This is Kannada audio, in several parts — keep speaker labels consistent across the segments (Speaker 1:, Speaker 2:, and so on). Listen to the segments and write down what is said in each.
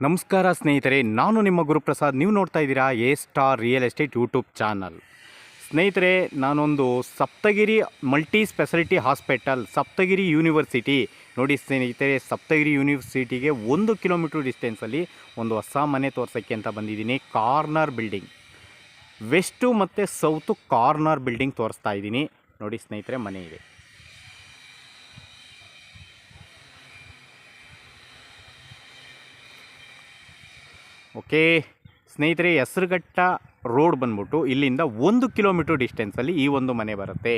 Speaker 1: ನಮಸ್ಕಾರ ಸ್ನೇಹಿತರೆ, ನಾನು ನಿಮ್ಮ ಗುರುಪ್ರಸಾದ್. ನೀವು ನೋಡ್ತಾ ಇದ್ದೀರಾ A star real estate YouTube channel. ಸ್ನೇಹಿತರೆ, ನಾನೊಂದು Saptagiri multi speciality hospital, Saptagiri university ನೋಡಿ ಸ್ನೇಹಿತರೆ. ಸಪ್ತಗಿರಿ ಯೂನಿವರ್ಸಿಟಿಗೆ 1 ಕಿಲೋಮೀಟರ್ ಡಿಸ್ಟೆನ್ಸಲ್ಲಿ ಒಂದು ಹೊಸ ಮನೆ ತೋರ್ಸೋಕ್ಕೆ ಅಂತ ಬಂದಿದ್ದೀನಿ. ಕಾರ್ನರ್ ಬಿಲ್ಡಿಂಗ್, ವೆಸ್ಟು ಮತ್ತು ಸೌತು ಕಾರ್ನರ್ ಬಿಲ್ಡಿಂಗ್ ತೋರಿಸ್ತಾ ಇದ್ದೀನಿ. ನೋಡಿ ಸ್ನೇಹಿತರೆ, ಮನೆ ಇದೆ. ಓಕೆ ಸ್ನೇಹಿತರೆ, ಹೆಸರುಘಟ್ಟ ರೋಡ್ ಬಂದ್ಬಿಟ್ಟು ಇಲ್ಲಿಂದ 1 ಕಿಲೋಮೀಟರ್ ಡಿಸ್ಟೆನ್ಸಲ್ಲಿ ಈ ಒಂದು ಮನೆ ಬರುತ್ತೆ.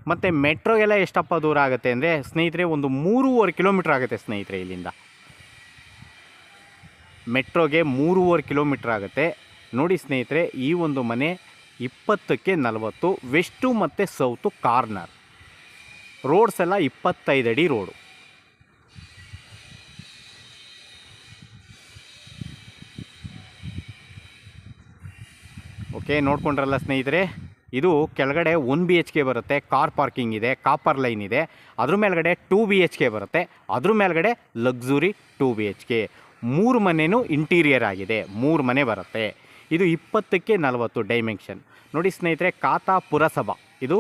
Speaker 1: ಮತ್ತು ಮೆಟ್ರೋಗೆಲ್ಲ ಎಷ್ಟಪ್ಪ ದೂರ ಆಗುತ್ತೆ ಅಂದರೆ ಸ್ನೇಹಿತರೆ, ಒಂದು 3.5 ಕಿಲೋಮೀಟ್ರ್ ಆಗುತ್ತೆ ಸ್ನೇಹಿತರೆ. ಇಲ್ಲಿಂದ ಮೆಟ್ರೋಗೆ 3.5 ಕಿಲೋಮೀಟ್ರ್ ಆಗುತ್ತೆ. ನೋಡಿ ಸ್ನೇಹಿತರೆ, ಈ ಒಂದು ಮನೆ 20ಕ್ಕೆ 40, ವೆಸ್ಟು ಮತ್ತು ಸೌತು ಕಾರ್ನರ್. ರೋಡ್ಸ್ ಎಲ್ಲ 25 ಅಡಿ ರೋಡು. ಓಕೆ, ನೋಡ್ಕೊಂಡ್ರಲ್ಲ ಸ್ನೇಹಿತರೆ, ಇದು ಕೆಳಗಡೆ 1 BHK ಬರುತ್ತೆ. ಕಾರ್ ಪಾರ್ಕಿಂಗ್ ಇದೆ, ಕಾಪರ್ ಲೈನ್ ಇದೆ. ಅದ್ರ ಮೇಲ್ಗಡೆ 2 BHK ಬರುತ್ತೆ. ಅದ್ರ ಮೇಲ್ಗಡೆ ಲಕ್ಸುರಿ 2 BHK. 3 ಮನೆಯೂ ಇಂಟೀರಿಯರ್ ಆಗಿದೆ. 3 ಮನೆ ಬರುತ್ತೆ. ಇದು 20ಕ್ಕೆ 40 ಡೈಮೆನ್ಷನ್. ನೋಡಿ ಸ್ನೇಹಿತರೆ, ಖಾತಾ ಪುರಸಭಾ, ಇದು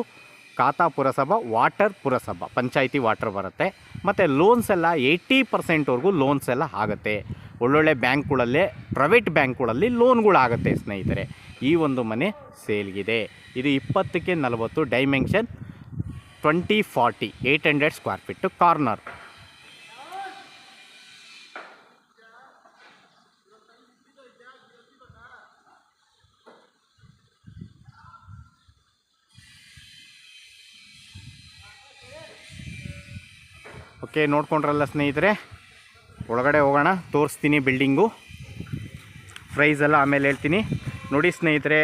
Speaker 1: ಖಾತಾ ಪುರಸಭಾ, ವಾಟರ್ ಪುರಸಭಾ, ಪಂಚಾಯಿತಿ ವಾಟರ್ ಬರುತ್ತೆ. ಮತ್ತು ಲೋನ್ಸ್ ಎಲ್ಲ 80%ವರೆಗೂ ಲೋನ್ಸ್ ಎಲ್ಲ ಆಗುತ್ತೆ. ಒಳ್ಳೊಳ್ಳೆ ಬ್ಯಾಂಕ್ಗಳಲ್ಲೇ, ಪ್ರೈವೇಟ್ ಬ್ಯಾಂಕ್ಗಳಲ್ಲಿ ಲೋನ್ಗಳಾಗುತ್ತೆ ಸ್ನೇಹಿತರೆ. ಈ ಒಂದು ಮನೆ ಸೇಲ್ಗಿದೆ. ಇದು 20ಕ್ಕೆ 40 dimension, 2040, 800 square feet corner. Okay, ನೋಡ್ಕೊಂಡ್ರಲ್ಲ ಸ್ನೇಹಿತರೆ, ಒಳಗಡೆ ಹೋಗೋಣ, ತೋರಿಸ್ತೀನಿ ಬಿಲ್ಡಿಂಗು. ಪ್ರೈಸ್ ಎಲ್ಲ ಆಮೇಲೆ ಹೇಳ್ತೀನಿ. ನೋಡಿ ಸ್ನೇಹಿತರೆ,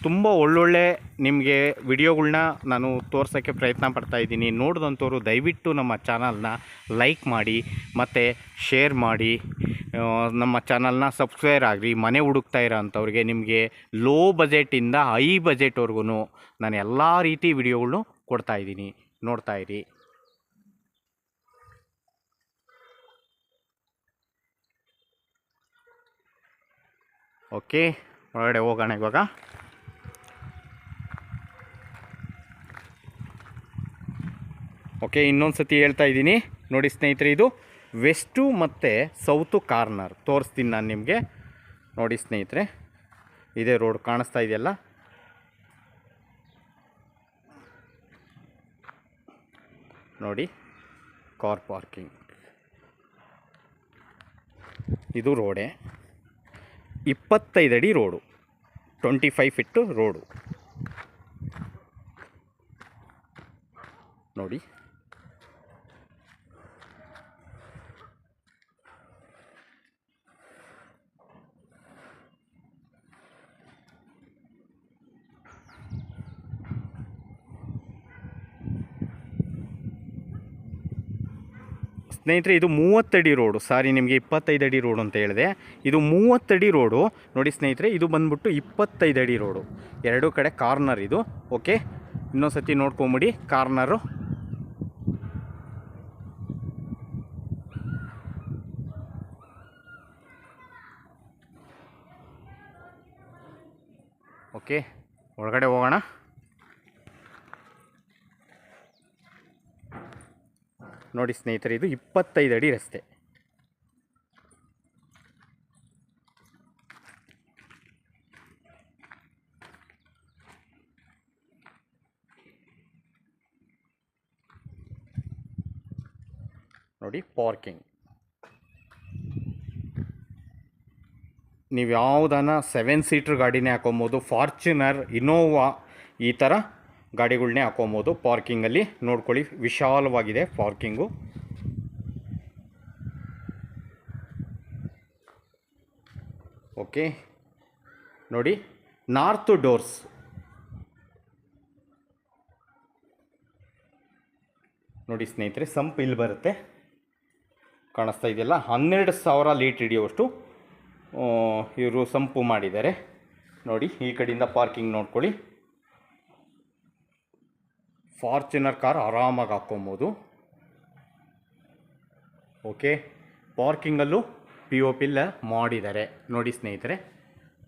Speaker 1: ತುಂಬ ಒಳ್ಳೊಳ್ಳೆ ನಿಮಗೆ ವಿಡಿಯೋಗಳ್ನ ನಾನು ತೋರ್ಸೋಕ್ಕೆ ಪ್ರಯತ್ನ ಪಡ್ತಾಯಿದ್ದೀನಿ. ನೋಡಿದಂಥವ್ರು ದಯವಿಟ್ಟು ನಮ್ಮ ಚಾನಲ್ನ ಲೈಕ್ ಮಾಡಿ ಮತ್ತು ಶೇರ್ ಮಾಡಿ. ನಮ್ಮ ಚಾನಲ್ನ ಸಬ್ಸ್ಕ್ರೈಬ್ ಆಗಿರಿ. ಮನೆ ಹುಡುಕ್ತಾ ಇರೋ ಅಂಥವ್ರಿಗೆ, ನಿಮಗೆ ಲೋ ಬಜೆಟಿಂದ ಹೈ ಬಜೆಟ್ವರೆಗೂ ನಾನು ಎಲ್ಲ ರೀತಿ ವಿಡಿಯೋಗಳ್ನು ಕೊಡ್ತಾಯಿದ್ದೀನಿ. ನೋಡ್ತಾಯಿರಿ. ಓಕೆ, ಒಳಗಡೆ ಹೋಗೋಣ ಇವಾಗ. ಓಕೆ, ಇನ್ನೊಂದು ಸತಿ ಹೇಳ್ತಾ ಇದ್ದೀನಿ. ನೋಡಿ ಸ್ನೇಹಿತರೆ, ಇದು ವೆಸ್ಟು ಮತ್ತು ಸೌತು ಕಾರ್ನರ್ ತೋರಿಸ್ತೀನಿ ನಾನು ನಿಮಗೆ. ನೋಡಿ ಸ್ನೇಹಿತರೆ, ಇದೇ ರೋಡ್ ಕಾಣಿಸ್ತಾ ಇದೆಯಲ್ಲ, ನೋಡಿ ಕಾರ್ ಪಾರ್ಕಿಂಗ್. ಇದು ರೋಡೇ, 25 ಅಡಿ ರೋಡು, 25 ಫೀಟ್ ರೋಡು. ನೋಡಿ, ಸ್ನೇಹಿತರೆ, ಇದು 30 ಅಡಿ ರೋಡು. ಸಾರಿ, ನಿಮಗೆ 25 ಅಡಿ ರೋಡು ಅಂತ ಹೇಳಿದೆ. ಇದು 30 ಅಡಿ ರೋಡು. ನೋಡಿ ಸ್ನೇಹಿತರೆ, ಇದು ಬಂದ್ಬಿಟ್ಟು 25 ಅಡಿ ರೋಡು. ಎರಡೂ ಕಡೆ ಕಾರ್ನರ್ ಇದು. ಓಕೆ, ಇನ್ನೊಂದು ಸತಿ ನೋಡ್ಕೊಂಬಿಡಿ ಕಾರ್ನರು. ಓಕೆ, ಒಳಗಡೆ ಹೋಗೋಣ. ನೋಡಿ ಸ್ನೇಹಿತರೆ, ಇದು 25 ಅಡಿ ರಸ್ತೆ. ನೋಡಿ ಪಾರ್ಕಿಂಗ್. ನೀವು ಯಾವುದನ್ನ 7 ಸೀಟ್ರ್ ಗಾಡಿನೇ ಹಾಕೊಬೋದು. ಫಾರ್ಚುನರ್, ಇನೋವಾ ಈ ಥರ ಗಾಡಿಗಳನ್ನೇ ಹಾಕೊಬೋದು. ಪಾರ್ಕಿಂಗಲ್ಲಿ ನೋಡ್ಕೊಳ್ಳಿ, ವಿಶಾಲವಾಗಿದೆ ಪಾರ್ಕಿಂಗು. ಓಕೆ, ನೋಡಿ ನಾರ್ತ್ ಡೋರ್ಸ್. ನೋಡಿ ಸ್ನೇಹಿತರೆ, ಸಂಪ್ ಇಲ್ಲಿ ಬರುತ್ತೆ, ಕಾಣಿಸ್ತಾ ಇದೆಯಲ್ಲ. 12,000 ಲೀಟ್ರ್ ಹಿಡಿಯುವಷ್ಟು ಇವರು ಸಂಪು ಮಾಡಿದ್ದಾರೆ. ನೋಡಿ, ಈ ಕಡೆಯಿಂದ ಪಾರ್ಕಿಂಗ್ ನೋಡ್ಕೊಳ್ಳಿ. ಫಾರ್ಚುನರ್ ಕಾರ್ ಆರಾಮಾಗಿ ಹಾಕ್ಕೊಬೋದು. ಓಕೆ, ಪಾರ್ಕಿಂಗಲ್ಲೂ ಪಿ ಒ ಪಿ ಎಲ್ಲ ಮಾಡಿದ್ದಾರೆ ನೋಡಿ ಸ್ನೇಹಿತರೆ.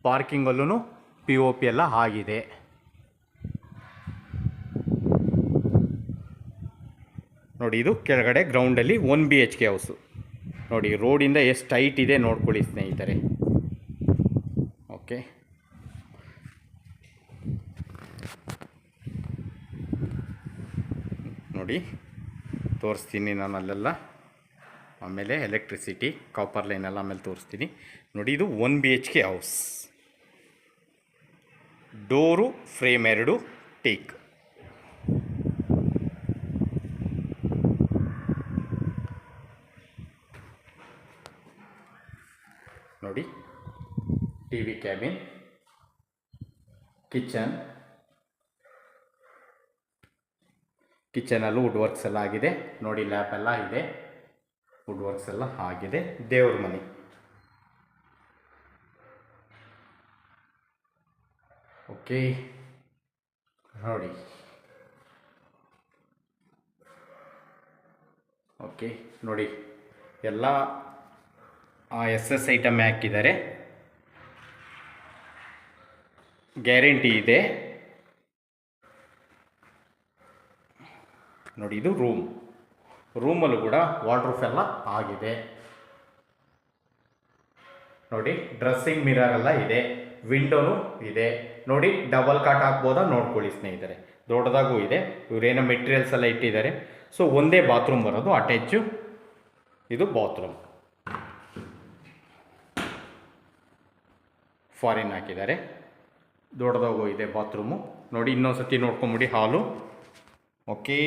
Speaker 1: ಪಾರ್ಕಿಂಗಲ್ಲೂ ಪಿ ಒ ಪಿ ಎಲ್ಲ ಆಗಿದೆ. ನೋಡಿ ಇದು ಕೆಳಗಡೆ ಗ್ರೌಂಡಲ್ಲಿ 1 BHK ಹೌಸು. ನೋಡಿ ರೋಡಿಂದ ಎಷ್ಟು ಹೈಟ್ ಇದೆ ನೋಡ್ಕೊಳ್ಳಿ ಸ್ನೇಹಿತರೆ. ಓಕೆ, ನೋಡಿ ತೋರಿಸ್ತೀನಿ ನಾನು ಅಲ್ಲೆಲ್ಲ. ಆಮೇಲೆ ಎಲೆಕ್ಟ್ರಿಸಿಟಿ ಕಾಪರ್ ಲೈನ್ ಎಲ್ಲ ಆಮೇಲೆ ತೋರಿಸ್ತೀನಿ. ನೋಡಿ ಇದು 1 BHK house. Door frame 2 teak. ನೋಡಿ ಟಿ ವಿ ಕ್ಯಾಬಿನ್, ಕಿಚನಲ್ಲೂ ವುಡ್ ವರ್ಕ್ಸ್ ಎಲ್ಲ ಆಗಿದೆ. ನೋಡಿ ಲ್ಯಾಪ್ ಎಲ್ಲ ಇದೆ, ವುಡ್ ವರ್ಕ್ಸ್ ಎಲ್ಲ ಆಗಿದೆ. ದೇವ್ರ ಮನೆ. ಓಕೆ, ನೋಡಿ ಓಕೆ ನೋಡಿ ಎಲ್ಲ SS ಐಟಮ್ ಹಾಕಿದ್ದಾರೆ. ಗ್ಯಾರಂಟಿ ಇದೆ. ನೋಡಿ ಇದು ರೂಮಲ್ಲೂ ಕೂಡ ವಾರ್ಡ್ರೋಬ್ ಎಲ್ಲ ಆಗಿದೆ. ನೋಡಿ ಡ್ರೆಸ್ಸಿಂಗ್ ಮಿರರ್ ಎಲ್ಲ ಇದೆ, ವಿಂಡೋನು ಇದೆ. ನೋಡಿ ಡಬಲ್ ಕಾಟ್ ಹಾಕ್ಬೋದಾ ನೋಡ್ಕೊಳ್ಳಿ ಸ್ನೇಹಿತರೆ. ದೊಡ್ಡದಾಗೂ ಇದೆ. ಇವರೇನೋ ಮೆಟೀರಿಯಲ್ಸ್ ಎಲ್ಲ ಇಟ್ಟಿದ್ದಾರೆ. ಸೊ ಒಂದೇ ಬಾತ್ರೂಮ್ ಬರೋದು ಅಟ್ಯಾಚು. ಇದು ಬಾತ್ರೂಮ್ ಫಾರಿನ್ ಹಾಕಿದ್ದಾರೆ. ದೊಡ್ಡದಾಗೂ ಇದೆ ಬಾತ್ರೂಮು. ನೋಡಿ ಇನ್ನೊಂದು ಸತಿ ನೋಡ್ಕೊಂಬಿಡಿ hall. Okay,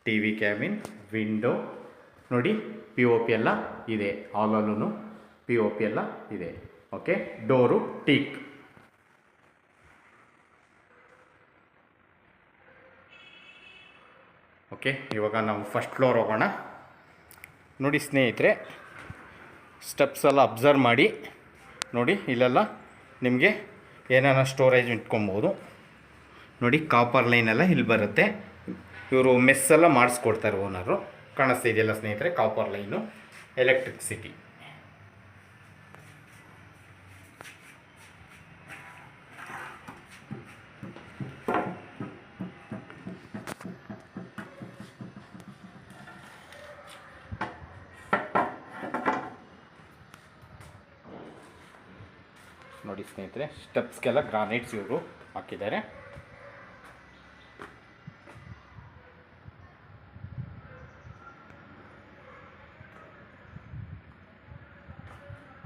Speaker 1: T V cabin, window. ನೋಡಿ ಪಿ ಒ ಪಿ ಎಲ್ಲ ಇದೆ. ಹಾಲಲ್ಲೂ ಪಿ ಒ ಪಿ ಎಲ್ಲ ಇದೆ. Okay, door teak. ಓಕೆ, ಇವಾಗ ನಾವು ಫಸ್ಟ್ ಫ್ಲೋರ್ ಹೋಗೋಣ. ನೋಡಿ ಸ್ನೇಹಿತರೆ, ಸ್ಟೆಪ್ಸ್ ಎಲ್ಲ ಅಬ್ಸರ್ವ್ ಮಾಡಿ. ನೋಡಿ ಇಲ್ಲೆಲ್ಲ ನಿಮಗೆ ಏನಾರ ಸ್ಟೋರೇಜ್ ಇಟ್ಕೊಬೋದು. ನೋಡಿ ಕಾಪರ್ ಲೈನ್ ಎಲ್ಲ ಇಲ್ಲಿ ಬರುತ್ತೆ. ಇವರು ಮೆಸ್ಸೆಲ್ಲ ಮಾಡಿಸ್ಕೊಡ್ತಾರೆ ಓನರು. ಕಾಣಿಸ್ತಾ ಇದೆಯಲ್ಲ ಸ್ನೇಹಿತರೆ, ಕಾಪರ್ ಲೈನು, ಎಲೆಕ್ಟ್ರಿಸಿಟಿ. ನೋಡಿ ಸ್ನೇಹಿತರೆ, ಸ್ಟೆಪ್ಸ್ಗೆಲ್ಲ ಗ್ರಾನೈಟ್ಸ್ ಇವರು ಹಾಕಿದ್ದಾರೆ.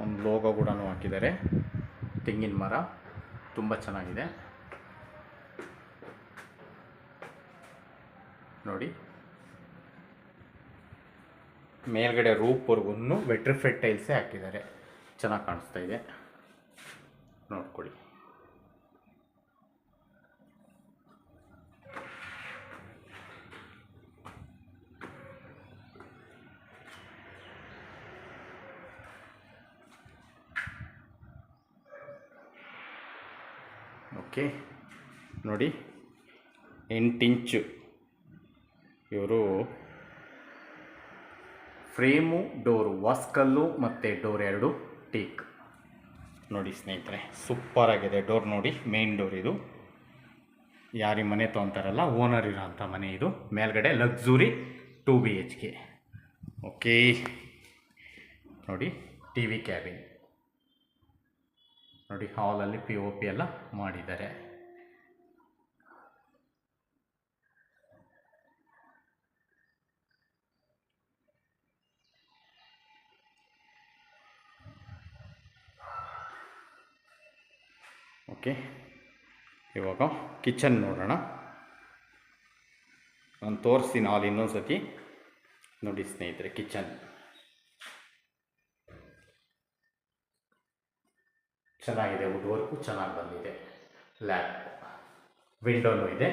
Speaker 1: ಒಂದು ಲೋಗೋ ಕೂಡ ಹಾಕಿದ್ದಾರೆ. ತೆಂಗಿನ ಮರ ತುಂಬ ಚೆನ್ನಾಗಿದೆ. ನೋಡಿ ಮೇಲ್ಗಡೆ ರೂಪ್ವರೆಗೂ ವೆಟ್ರಿಫೈಡ್ ಟೈಲ್ಸೇ ಹಾಕಿದ್ದಾರೆ. ಚೆನ್ನಾಗಿ ಕಾಣಿಸ್ತಾ ಇದೆ, ನೋಡ್ಕೊಳ್ಳಿ. ಓಕೆ, ನೋಡಿ 8 ಇಂಚು ಇವರು ಫ್ರೇಮು, ಡೋರು ವಾಸ್ಕಲ್ಲು ಮತ್ತು ಡೋರ್ 2 ಟೀಕ್. ನೋಡಿ ಸ್ನೇಹಿತರೆ, ಸೂಪರ್ ಆಗಿದೆ ಡೋರ್. ನೋಡಿ ಮೇನ್ ಡೋರ್ ಇದು. ಯಾರಿ ಮನೆ ತೊಗೊತಾರಲ್ಲ ಓನರ್ ಇರೋ ಅಂಥ ಮನೆ ಇದು. ಮೇಲ್ಗಡೆ ಲಕ್ಸುರಿ 2 BHK. ಓಕೆ, ನೋಡಿ ಟಿ ವಿ ಕ್ಯಾಬಿನ್. ನೋಡಿ ಹಾಲಲ್ಲಿ ಪಿ ಒ ಪಿ ಎಲ್ಲ ಮಾಡಿದ್ದಾರೆ. ಓಕೆ, ಇವಾಗ ಕಿಚನ್ ನೋಡೋಣ. ನಾನು ತೋರಿಸ್ತೀನಿ ಹಾಲ್ ಇನ್ನೊಂದು ಸತಿ. ನೋಡಿ ಸ್ನೇಹಿತರೆ, ಕಿಚನ್ ಚೆನ್ನಾಗಿದೆ. ವುಡ್ ವರ್ಕು ಚೆನ್ನಾಗಿ ಬಂದಿದೆ. ಲ್ಯಾಪ್, ವಿಂಡೋನು ಇದೆ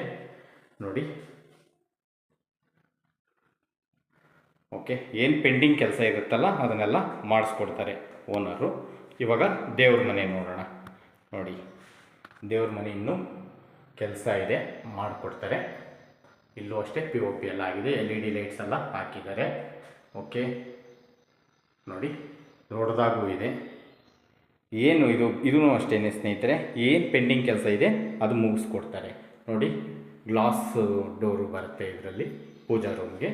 Speaker 1: ನೋಡಿ. ಓಕೆ, ಏನು ಪೆಂಡಿಂಗ್ ಕೆಲಸ ಇರುತ್ತಲ್ಲ ಅದನ್ನೆಲ್ಲ ಮಾಡಿಸ್ಕೊಡ್ತಾರೆ ಓನರು. ಇವಾಗ ದೇವ್ರ ಮನೆ ನೋಡೋಣ. ನೋಡಿ ದೇವ್ರ ಮನೆ ಇನ್ನೂ ಕೆಲಸ ಇದೆ, ಮಾಡಿಕೊಡ್ತಾರೆ. ಇಲ್ಲೂ ಅಷ್ಟೇ ಪಿ ಒ ಪಿ ಎಲ್ಲ ಆಗಿದೆ. LED ಲೈಟ್ಸ್ ಎಲ್ಲ ಹಾಕಿದ್ದಾರೆ. ಓಕೆ ನೋಡಿ, ದೊಡ್ಡದಾಗೂ ಇದೆ. ಏನು ಇದೂ ಅಷ್ಟೇ ಸ್ನೇಹಿತರೆ, ಏನು ಪೆಂಡಿಂಗ್ ಕೆಲಸ ಇದೆ ಅದು ಮುಗಿಸ್ಕೊಡ್ತಾರೆ. ನೋಡಿ, ಗ್ಲಾಸ್ ಡೋರು ಬರುತ್ತೆ ಇದರಲ್ಲಿ ಪೂಜಾ ರೂಮ್ಗೆ.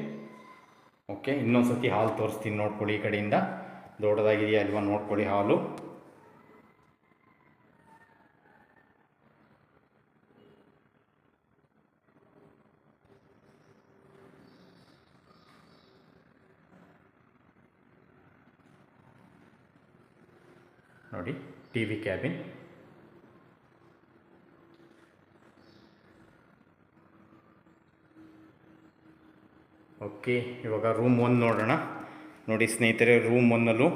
Speaker 1: ಓಕೆ, ಇನ್ನೊಂದು ಸತಿ ಹಾಲ್ ತೋರಿಸ್ತೀನಿ ನೋಡ್ಕೊಳ್ಳಿ. ಈ ಕಡೆಯಿಂದ ದೊಡ್ಡದಾಗಿದೆಯಾ ಅಲ್ವಾ ನೋಡ್ಕೊಳ್ಳಿ ಹಾಲು. ನೋಡಿ, ಟಿ ವಿ ಕ್ಯಾಬಿನ್. ಓಕೆ, ಇವಾಗ ರೂಮ್ 1 ನೋಡೋಣ. ನೋಡಿ ಸ್ನೇಹಿತರೆ, ರೂಮ್ 1ನಲ್ಲೂ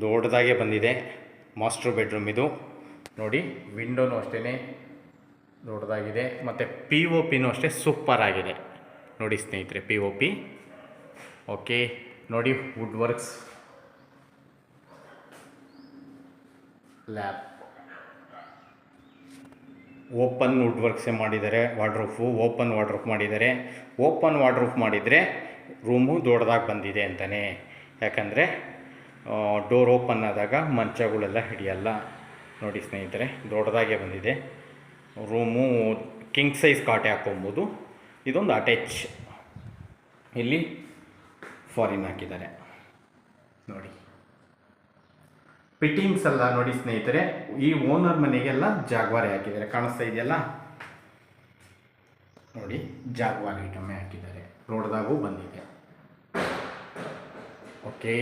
Speaker 1: ದೊಡ್ಡದಾಗೆ ಬಂದಿದೆ. ಮಾಸ್ಟರ್ ಬೆಡ್ರೂಮ್ ಇದು. ನೋಡಿ, ವಿಂಡೋನು ಅಷ್ಟೇ ದೊಡ್ಡದಾಗಿದೆ, ಮತ್ತು ಪಿ ಒ ಪಿನೂ ಅಷ್ಟೇ ಸೂಪರ್ ಆಗಿದೆ. ನೋಡಿ ಸ್ನೇಹಿತರೆ, ಪಿ ಒ ಪಿ. ಓಕೆ ನೋಡಿ, wood works, lab, open wood ವರ್ಕ್ಸೇ ಮಾಡಿದ್ದಾರೆ. ವಾರ್ಡ್ರೋಫು ಓಪನ್ ವಾರ್ಡ್ರೋಫ್ ಮಾಡಿದ್ದಾರೆ. ಓಪನ್ ವಾರ್ಡ್ರೋಫ್ ಮಾಡಿದರೆ ರೂಮು ದೊಡ್ಡದಾಗಿ ಬಂದಿದೆ ಅಂತಲೇ. ಯಾಕಂದರೆ ಡೋರ್ ಓಪನ್ ಆದಾಗ ಮಂಚಗಳೆಲ್ಲ ಹಿಡಿಯಲ್ಲ. ನೋಡಿ ಸ್ನೇಹಿತರೆ, ದೊಡ್ಡದಾಗೆ ಬಂದಿದೆ ರೂಮು. ಕಿಂಗ್ ಸೈಜ್ ಕಾಟೆ ಹಾಕ್ಕೊಬೋದು. ಇದೊಂದು ಅಟ್ಯಾಚ್. ಇಲ್ಲಿ ಫಾರಿನ್ ಹಾಕಿದ್ದಾರೆ. ನೋಡಿ, ಫಿಟ್ಟಿಂಗ್ಸ್ ಎಲ್ಲ ನೋಡಿ ಸ್ನೇಹಿತರೆ, ಈ ಓನರ್ ಮನೆಗೆಲ್ಲ ಜಾಗ್ವಾರೆ ಹಾಕಿದ್ದಾರೆ. ಕಾಣಿಸ್ತಾ ಇದೆಯಲ್ಲ, ನೋಡಿ ಜಾಗ್ವಾರ್ ಐಟಮೇ ಹಾಕಿದ್ದಾರೆ. ದೊಡ್ಡದಾಗೂ ಬಂದಿದೆ. ಓಕೆ,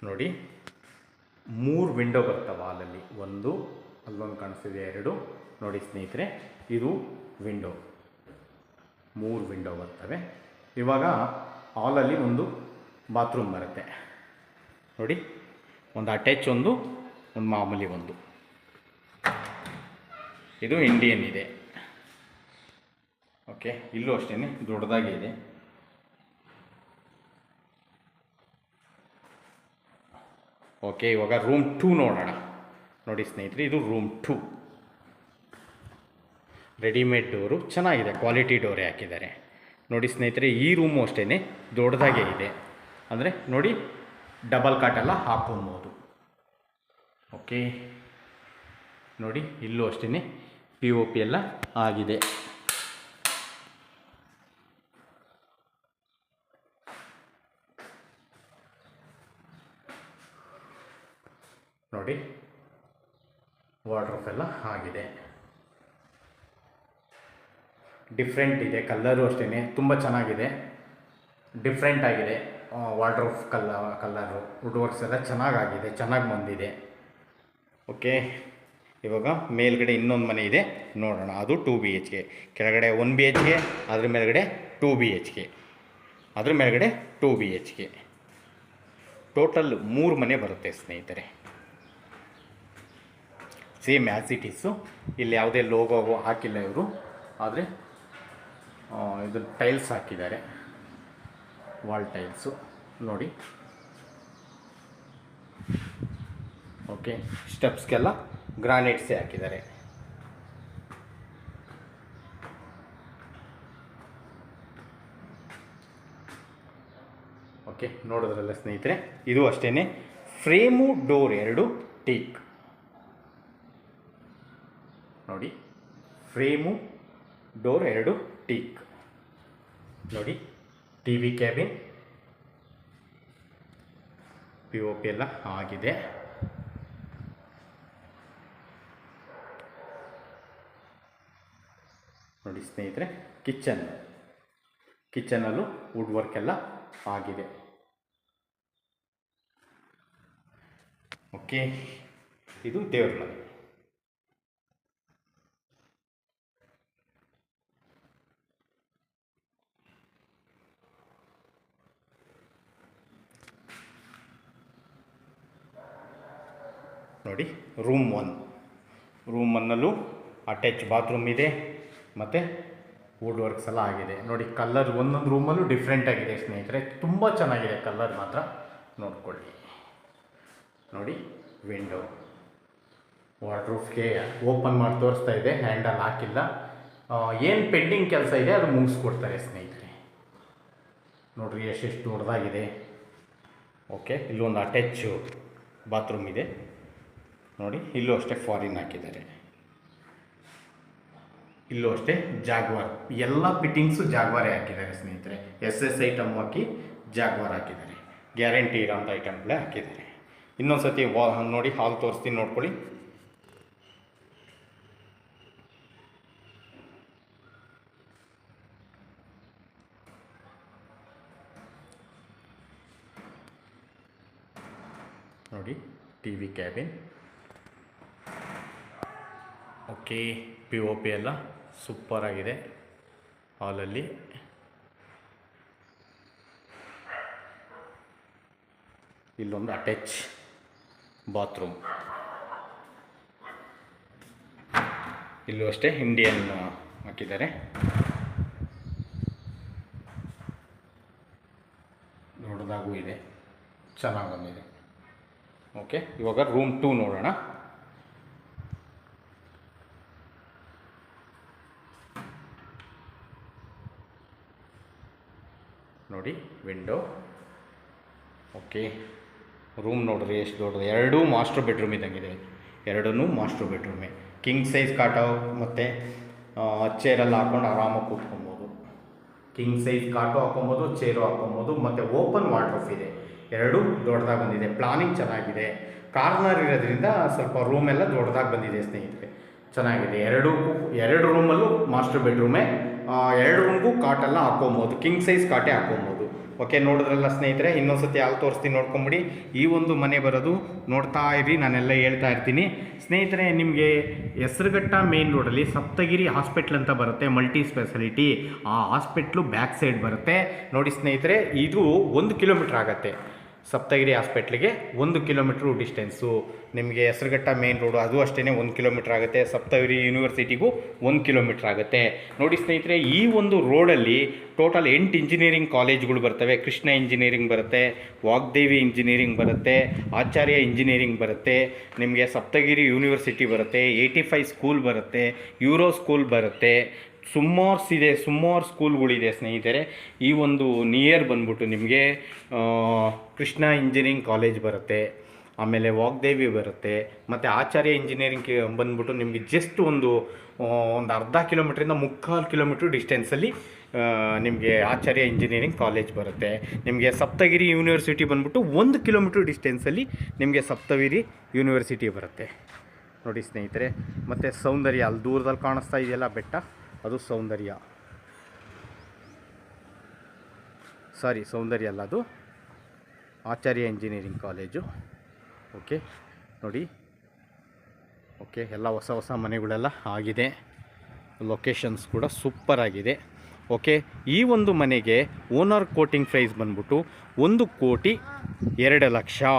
Speaker 1: ನೋಡಿ 3 ವಿಂಡೋ ಬರ್ತವೆ ಹಾಲಲ್ಲಿ. ಒಂದು ಅಲ್ಲೊಂದು ಕಾಣಿಸ್ತಿದೆ, 2. ನೋಡಿ ಸ್ನೇಹಿತರೆ, ಇದು ವಿಂಡೋ. 3 ವಿಂಡೋ ಬರ್ತವೆ. ಇವಾಗ ಹಾಲಲ್ಲಿ ಒಂದು ಬಾತ್ರೂಮ್ ಬರುತ್ತೆ. ನೋಡಿ, ಒಂದು ಅಟ್ಯಾಚ್, ಒಂದು ಮಾಮೂಲಿ ಒಂದು. ಇದು ಇಂಡಿಯನ್ ಇದೆ. ಓಕೆ, ಇಲ್ಲೂ ಅಷ್ಟೇ ದೊಡ್ಡದಾಗಿ ಇದೆ. ಓಕೆ, ಇವಾಗ ರೂಮ್ 2 ನೋಡೋಣ. ನೋಡಿ ಸ್ನೇಹಿತರೆ, ಇದು ರೂಮ್ 2. ರೆಡಿಮೇಡ್ ಡೋರು ಚೆನ್ನಾಗಿದೆ, ಕ್ವಾಲಿಟಿ ಡೋರೇ ಹಾಕಿದ್ದಾರೆ. ನೋಡಿ ಸ್ನೇಹಿತರೆ, ಈ ರೂಮು ಅಷ್ಟೇ ದೊಡ್ಡದಾಗೇ ಇದೆ. ಅಂದರೆ ನೋಡಿ, ಡಬಲ್ ಕಾಟೆಲ್ಲ ಹಾಕ್ಕೊಬೋದು. ಓಕೆ ನೋಡಿ, ಇಲ್ಲೂ ಅಷ್ಟೇ ಪಿ ಒ ಪಿ ಎಲ್ಲ ಆಗಿದೆ. ನೋಡಿ, ವಾರ್ಡ್ರೋಬ್ ಎಲ್ಲ ಆಗಿದೆ. ಡಿಫ್ರೆಂಟ್ ಇದೆ, ಕಲ್ಲರು ಅಷ್ಟೇ ತುಂಬ ಚೆನ್ನಾಗಿದೆ, ಡಿಫ್ರೆಂಟ್ ಆಗಿದೆ. ವಾರ್ಡ್ರೋಬ್ ಕಲ್ಲರು, ವುಡ್ ವರ್ಕ್ಸ್ ಎಲ್ಲ ಚೆನ್ನಾಗಾಗಿದೆ, ಚೆನ್ನಾಗಿ ಬಂದಿದೆ. ಓಕೆ, ಇವಾಗ ಮೇಲ್ಗಡೆ ಇನ್ನೊಂದು ಮನೆ ಇದೆ ನೋಡೋಣ. ಅದು 2 BHK. ಕೆಳಗಡೆ 1 BHK, ಅದ್ರ ಮೇಲ್ಗಡೆ 2 BHK, ಅದ್ರ ಮೇಲ್ಗಡೆ 2 BHK. ಟೋಟಲ್ 3 ಮನೆ ಬರುತ್ತೆ ಸ್ನೇಹಿತರೆ. Same as it is. ಇಲ್ಲಿ ಯಾವುದೇ ಲೋಗೋ ಹಾಕಿಲ್ಲ ಇವರು, ಆದರೆ ಇದು ಟೈಲ್ಸ್ ಹಾಕಿದ್ದಾರೆ, ವಾಲ್ ಟೈಲ್ಸು. ನೋಡಿ, ಓಕೆ, ಸ್ಟೆಪ್ಸ್ಗೆಲ್ಲ ಗ್ರಾನೈಟ್ಸೇ ಹಾಕಿದ್ದಾರೆ. ಓಕೆ, ನೋಡಿದ್ರಲ್ಲ ಸ್ನೇಹಿತರೆ, ಇದು ಅಷ್ಟೇ. Frame door 2 teak. ನೋಡಿ, ಫ್ರೇಮು ಡೋರ್ 2 ಟೀಕ್. ನೋಡಿ, T V cabin, P O P ಎಲ್ಲ ಆಗಿದೆ. ನೋಡಿ ಸ್ನೇಹಿತರೆ, ಕಿಚನಲ್ಲೂ ವುಡ್ ವರ್ಕ್ ಎಲ್ಲ ಆಗಿದೆ. ಓಕೆ, ಇದು ದೇವ್ರ ಮನೆ. ನೋಡಿ, ರೂಮ್ 1ನಲ್ಲೂ ಅಟ್ಯಾಚ್ ಬಾತ್ರೂಮ್ ಇದೆ, ಮತ್ತು ವುಡ್ ವರ್ಕ್ಸ್ ಎಲ್ಲ ಆಗಿದೆ. ನೋಡಿ, ಕಲರ್ ಒಂದೊಂದು ರೂಮಲ್ಲೂ ಡಿಫ್ರೆಂಟ್ ಆಗಿದೆ ಸ್ನೇಹಿತರೆ, ತುಂಬ ಚೆನ್ನಾಗಿದೆ ಕಲರ್ ಮಾತ್ರ. ನೋಡ್ಕೊಳ್ಳಿ. ನೋಡಿ, ವಿಂಡೋ ವಾರ್ಡ್ರೋಬ್ಗೆ ಓಪನ್ ಮಾಡಿ ತೋರಿಸ್ತಾ ಇದೆ, ಹ್ಯಾಂಡಲ್ ಹಾಕಿಲ್ಲ. ಏನು ಪೆಂಡಿಂಗ್ ಕೆಲಸ ಇದೆ ಅದು ಮುಗಿಸ್ಕೊಡ್ತಾರೆ ಸ್ನೇಹಿತರೆ. ನೋಡ್ರಿ ಎಷ್ಟೆಷ್ಟು ದೊಡ್ಡದಾಗಿದೆ. ಓಕೆ, ಇಲ್ಲೊಂದು ಅಟ್ಯಾಚು ಬಾತ್ರೂಮ್ ಇದೆ ನೋಡಿ. ಇಲ್ಲೂ ಅಷ್ಟೇ ಫಾರಿನ್ ಹಾಕಿದ್ದಾರೆ. ಇಲ್ಲೂ ಅಷ್ಟೇ ಜಾಗ್ವಾರ್, ಎಲ್ಲ ಫಿಟ್ಟಿಂಗ್ಸು ಜಾಗ್ವಾರೇ ಹಾಕಿದ್ದಾರೆ ಸ್ನೇಹಿತರೆ. SS ಐಟಮ್ ಹಾಕಿ ಜಾಗ್ವಾರ್ ಹಾಕಿದ್ದಾರೆ. ಗ್ಯಾರಂಟಿ ಇರೋಂಥ ಐಟಮ್ಗಳೇ ಹಾಕಿದ್ದಾರೆ. ಇನ್ನೊಂದು ಸತಿ ನೋಡಿ, ಹಾಲ್ ತೋರಿಸ್ತೀನಿ ನೋಡ್ಕೊಳ್ಳಿ. ನೋಡಿ, TV ಕ್ಯಾಬಿನ್. ಓಕೆ, POP ಎಲ್ಲ ಸೂಪರಾಗಿದೆ ಹಾಲಲ್ಲಿ. ಇಲ್ಲೊಂದು ಅಟ್ಯಾಚ್ ಬಾತ್ರೂಮ್. ಇಲ್ಲೂ ಅಷ್ಟೇ ಇಂಡಿಯನ್ ಹಾಕಿದ್ದಾರೆ. ದೊಡ್ಡದಾಗೂ ಇದೆ, ಚೆನ್ನಾಗಿ ಬಂದಿದೆ. ಓಕೆ, ಇವಾಗ ರೂಮ್ 2 ನೋಡೋಣ. ನೋಡಿ, ವಿಂಡೋ. ಓಕೆ, ರೂಮ್ ನೋಡ್ರಿ ಎಷ್ಟು ದೊಡ್ಡದು. 2 ಮಾಸ್ಟರ್ ಬೆಡ್ರೂಮ್ ಇದ್ದಂಗಿದೆ. 2 ಮಾಸ್ಟರ್ ಬೆಡ್ರೂಮೇ. ಕಿಂಗ್ ಸೈಜ್ ಕಾಟ ಮತ್ತು ಚೇರೆಲ್ಲ ಹಾಕ್ಕೊಂಡು ಆರಾಮಾಗಿ ಕೂತ್ಕೊಬೋದು. ಕಿಂಗ್ ಸೈಜ್ ಕಾಟು ಹಾಕೊಬೋದು, ಚೇರು ಹಾಕೊಬೋದು. ಮತ್ತು ಓಪನ್ ವಾರ್ಡ್ರೋಬ್ ಇದೆ. 2 ದೊಡ್ಡದಾಗಿ ಬಂದಿದೆ. ಪ್ಲಾನಿಂಗ್ ಚೆನ್ನಾಗಿದೆ. ಕಾರ್ನರ್ ಇರೋದ್ರಿಂದ ಸ್ವಲ್ಪ ರೂಮೆಲ್ಲ ದೊಡ್ಡದಾಗಿ ಬಂದಿದೆ ಸ್ನೇಹಿತರೆ, ಚೆನ್ನಾಗಿದೆ. 2 ರೂಮಲ್ಲೂ ಮಾಸ್ಟರ್ ಬೆಡ್ರೂಮೇ. 2 ರೂಮ್ಗೂ ಕಾಟೆಲ್ಲ ಹಾಕೊಬೋದು. ಕಿಂಗ್ ಸೈಜ್ ಕಾಟೇ ಹಾಕೊಬೋದು. ಓಕೆ, ನೋಡಿದ್ರಲ್ಲ ಸ್ನೇಹಿತರೆ. ಇನ್ನೊಂದು ಸತಿ ಯಾವ್ದು ತೋರಿಸ್ತೀನಿ ನೋಡ್ಕೊಂಬಿಡಿ. ಈ ಒಂದು ಮನೆ ಬರೋದು ನೋಡ್ತಾ ಇರಿ, ನಾನೆಲ್ಲ ಹೇಳ್ತಾ ಇರ್ತೀನಿ ಸ್ನೇಹಿತರೆ. ನಿಮಗೆ ಹೆಸರುಘಟ್ಟ ಮೇನ್ ರೋಡಲ್ಲಿ ಸಪ್ತಗಿರಿ ಹಾಸ್ಪಿಟ್ಲ್ ಅಂತ ಬರುತ್ತೆ, ಮಲ್ಟಿ ಸ್ಪೆಷಾಲಿಟಿ. ಆ ಹಾಸ್ಪಿಟ್ಲು ಬ್ಯಾಕ್ ಸೈಡ್ ಬರುತ್ತೆ ನೋಡಿ ಸ್ನೇಹಿತರೆ. ಇದು 1 ಕಿಲೋಮೀಟ್ರ್ ಆಗುತ್ತೆ. ಸಪ್ತಗಿರಿ ಹಾಸ್ಪಿಟ್ಲಿಗೆ 1 ಕಿಲೋಮೀಟ್ರು ಡಿಸ್ಟೆನ್ಸು. ನಿಮಗೆ ಹೆಸರುಘಟ್ಟ ಮೇನ್ ರೋಡು ಅದು ಅಷ್ಟೇ 1 ಕಿಲೋಮೀಟ್ರ್ ಆಗುತ್ತೆ. ಸಪ್ತಗಿರಿ ಯೂನಿವರ್ಸಿಟಿಗೂ 1 ಕಿಲೋಮೀಟ್ರ್ ಆಗುತ್ತೆ ನೋಡಿ ಸ್ನೇಹಿತರೆ. ಈ ಒಂದು ರೋಡಲ್ಲಿ ಟೋಟಲ್ 8 ಇಂಜಿನಿಯರಿಂಗ್ ಕಾಲೇಜ್ಗಳು ಬರ್ತವೆ. ಕೃಷ್ಣ ಇಂಜಿನಿಯರಿಂಗ್ ಬರುತ್ತೆ, ವಾಗ್ದೇವಿ ಇಂಜಿನಿಯರಿಂಗ್ ಬರುತ್ತೆ, ಆಚಾರ್ಯ ಇಂಜಿನಿಯರಿಂಗ್ ಬರುತ್ತೆ, ನಿಮಗೆ ಸಪ್ತಗಿರಿ ಯೂನಿವರ್ಸಿಟಿ ಬರುತ್ತೆ, 85 ಸ್ಕೂಲ್ ಬರುತ್ತೆ, ಯೂರೋ ಸ್ಕೂಲ್ ಬರುತ್ತೆ. ಸುಮಾರು ಸ್ಕೂಲ್ಗಳಿದೆ ಸ್ನೇಹಿತರೆ. ಈ ಒಂದು ನಿಯರ್ ಬಂದ್ಬಿಟ್ಟು ನಿಮಗೆ ಕೃಷ್ಣ ಇಂಜಿನಿಯರಿಂಗ್ ಕಾಲೇಜ್ ಬರುತ್ತೆ, ಆಮೇಲೆ ವಾಗ್ದೇವಿ ಬರುತ್ತೆ, ಮತ್ತು ಆಚಾರ್ಯ ಇಂಜಿನಿಯರಿಂಗ್ ಬಂದ್ಬಿಟ್ಟು ನಿಮಗೆ ಜಸ್ಟ್ ಒಂದು ಅರ್ಧ ಕಿಲೋಮೀಟ್ರಿಂದ 3/4 ಕಿಲೋಮೀಟ್ರ್ ಡಿಸ್ಟೆನ್ಸಲ್ಲಿ ನಿಮಗೆ ಆಚಾರ್ಯ ಇಂಜಿನಿಯರಿಂಗ್ ಕಾಲೇಜ್ ಬರುತ್ತೆ. ನಿಮಗೆ ಸಪ್ತಗಿರಿ ಯೂನಿವರ್ಸಿಟಿ ಬಂದ್ಬಿಟ್ಟು 1 ಕಿಲೋಮೀಟ್ರ್ ಡಿಸ್ಟೆನ್ಸಲ್ಲಿ ನಿಮಗೆ ಸಪ್ತಗಿರಿ ಯೂನಿವರ್ಸಿಟಿ ಬರುತ್ತೆ ನೋಡಿ ಸ್ನೇಹಿತರೆ. ಮತ್ತು ಸೌಂದರ್ಯ, ಅಲ್ಲಿ ದೂರದಲ್ಲಿ ಕಾಣಿಸ್ತಾ ಇದೆಯಲ್ಲ ಬೆಟ್ಟ, ಅದು ಸೌಂದರ್ಯ. ಸೌಂದರ್ಯ ಅಲ್ಲ, ಅದು ಆಚಾರ್ಯ ಇಂಜಿನಿಯರಿಂಗ್ ಕಾಲೇಜು. ಓಕೆ ನೋಡಿ. ಓಕೆ, ಎಲ್ಲ ಹೊಸ ಮನೆಗಳೆಲ್ಲ ಆಗಿದೆ. ಲೊಕೇಶನ್ಸ್ ಕೂಡ ಸೂಪರ್ ಆಗಿದೆ. ಓಕೆ, ಈ ಒಂದು ಮನೆಗೆ ಓನರ್ ಕೋಟಿಂಗ್ ಪ್ರೈಸ್ ಬಂದ್ಬಿಟ್ಟು 1,02,00,000.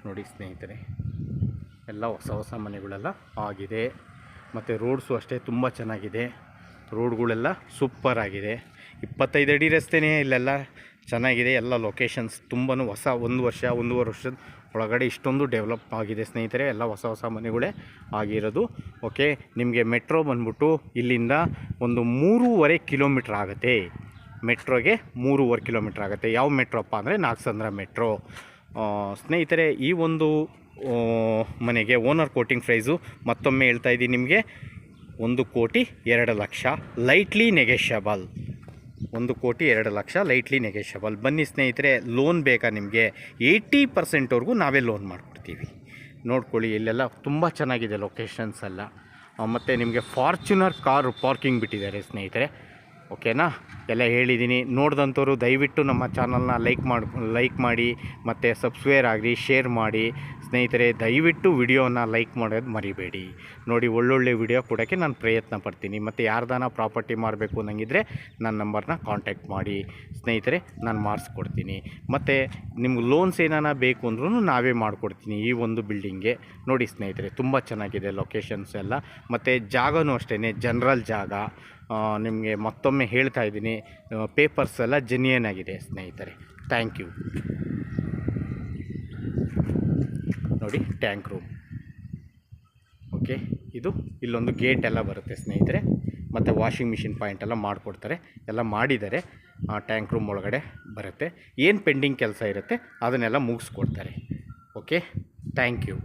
Speaker 1: ನೋಡಿ ಸ್ನೇಹಿತರೆ, ಎಲ್ಲ ಹೊಸ ಮನೆಗಳೆಲ್ಲ ಆಗಿದೆ. ಮತ್ತು ರೋಡ್ಸು ಅಷ್ಟೇ ತುಂಬ ಚೆನ್ನಾಗಿದೆ. ರೋಡ್ಗಳೆಲ್ಲ ಸೂಪರ್ ಆಗಿದೆ. 25 ಅಡಿ ರಸ್ತೆನೇ ಇಲ್ಲೆಲ್ಲ ಚೆನ್ನಾಗಿದೆ. ಎಲ್ಲ ಲೊಕೇಶನ್ಸ್ ತುಂಬಾ ಹೊಸ, 1-1.5 ವರ್ಷದ ಒಳಗಡೆ ಇಷ್ಟೊಂದು ಡೆವಲಪ್ ಆಗಿದೆ ಸ್ನೇಹಿತರೆ. ಎಲ್ಲ ಹೊಸ ಮನೆಗಳೇ ಆಗಿರೋದು. ಓಕೆ, ನಿಮಗೆ ಮೆಟ್ರೋ ಬಂದ್ಬಿಟ್ಟು ಇಲ್ಲಿಂದ ಒಂದು 3.5 ಕಿಲೋಮೀಟ್ರ್ ಆಗುತ್ತೆ. ಮೆಟ್ರೋಗೆ 3.5 ಕಿಲೋಮೀಟ್ರ್ ಆಗುತ್ತೆ. ಯಾವ ಮೆಟ್ರೋಪ್ಪ ಅಂದರೆ ನಾಗಸಂದ್ರ ಮೆಟ್ರೋ ಸ್ನೇಹಿತರೆ. ಈ ಒಂದು ಮನೆಗೆ ಓನರ್ ಕೋಟಿಂಗ್ ಪ್ರೈಸು ಮತ್ತೊಮ್ಮೆ ಹೇಳ್ತಾ ಇದ್ದೀನಿ ನಿಮಗೆ 1,02,00,000 ಲೈಟ್ಲಿ ನೆಗೆಷಬಲ್. 1,02,00,000 lightly negotiable. ಬನ್ನಿ ಸ್ನೇಹಿತರೆ, ಲೋನ್ ಬೇಕಾ ನಿಮಗೆ? 80%ವರೆಗೂ ನಾವೇ ಲೋನ್ ಮಾಡಿಕೊಡ್ತೀವಿ. ನೋಡ್ಕೊಳ್ಳಿ, ಇಲ್ಲೆಲ್ಲ ತುಂಬ ಚೆನ್ನಾಗಿದೆ ಲೊಕೇಶನ್ಸ್ ಎಲ್ಲ. ಮತ್ತು ನಿಮಗೆ ಫಾರ್ಚುನರ್ ಕಾರು ಪಾರ್ಕಿಂಗ್ ಬಿಟ್ಟಿದ್ದಾರೆ ಸ್ನೇಹಿತರೆ. ಓಕೆನಾ, ಎಲ್ಲ ಹೇಳಿದ್ದೀನಿ. ನೋಡಿದಂಥವ್ರು ದಯವಿಟ್ಟು ನಮ್ಮ ಚಾನಲ್ನ ಲೈಕ್ ಮಾಡಿ ಮತ್ತು ಸಬ್ಸ್ಕ್ರೈಬ್ ಆಗಿ ಶೇರ್ ಮಾಡಿ ಸ್ನೇಹಿತರೆ. ದಯವಿಟ್ಟು ವಿಡಿಯೋನ ಲೈಕ್ ಮಾಡೋದು ಮರಿಬೇಡಿ. ನೋಡಿ, ಒಳ್ಳೊಳ್ಳೆ ವಿಡಿಯೋ ಕೊಡೋಕ್ಕೆ ನಾನು ಪ್ರಯತ್ನ ಪಡ್ತೀನಿ. ಮತ್ತು ಯಾರ್ದಾನ ಪ್ರಾಪರ್ಟಿ ಮಾರಬೇಕು ಅನ್ನಂಗಿದ್ರೆ ನನ್ನ ನಂಬರ್ನ ಕಾಂಟ್ಯಾಕ್ಟ್ ಮಾಡಿ ಸ್ನೇಹಿತರೆ, ನಾನು ಮಾಡಿಸ್ಕೊಡ್ತೀನಿ. ಮತ್ತು ನಿಮ್ಗೆ ಲೋನ್ಸ್ ಏನಾನ ಬೇಕು ಅಂದ್ರೂ ನಾವೇ ಮಾಡಿಕೊಡ್ತೀನಿ ಈ ಒಂದು ಬಿಲ್ಡಿಂಗ್ಗೆ. ನೋಡಿ ಸ್ನೇಹಿತರೆ, ತುಂಬ ಚೆನ್ನಾಗಿದೆ ಲೊಕೇಶನ್ಸ್ ಎಲ್ಲ. ಮತ್ತು ಜಾಗನೂ ಅಷ್ಟೇ ಜನರಲ್ ಜಾಗ. ನಿಮಗೆ ಮತ್ತೊಮ್ಮೆ ಹೇಳ್ತಾ ಇದ್ದೀನಿ, ಪೇಪರ್ಸ್ ಎಲ್ಲ ಜೆನ್ಯೂನ್ ಆಗಿದೆ ಸ್ನೇಹಿತರೆ. Thank you. ನೋಡಿ ಟ್ಯಾಂಕ್ ರೂಮ್. ಓಕೆ, ಇದು ಇಲ್ಲೊಂದು ಗೇಟ್ ಎಲ್ಲ ಬರುತ್ತೆ ಸ್ನೇಹಿತರೆ, ಮತ್ತು ವಾಷಿಂಗ್ ಮಿಷಿನ್ ಪಾಯಿಂಟ್ ಎಲ್ಲ ಮಾಡಿಕೊಡ್ತಾರೆ, ಎಲ್ಲ ಮಾಡಿದ್ದಾರೆ. ಆ ಟ್ಯಾಂಕ್ ರೂಮ್ ಒಳಗಡೆ ಬರುತ್ತೆ. ಏನು ಪೆಂಡಿಂಗ್ ಕೆಲಸ ಇರುತ್ತೆ ಅದನ್ನೆಲ್ಲ ಮುಗಿಸ್ಕೊಡ್ತಾರೆ. Okay, thank you.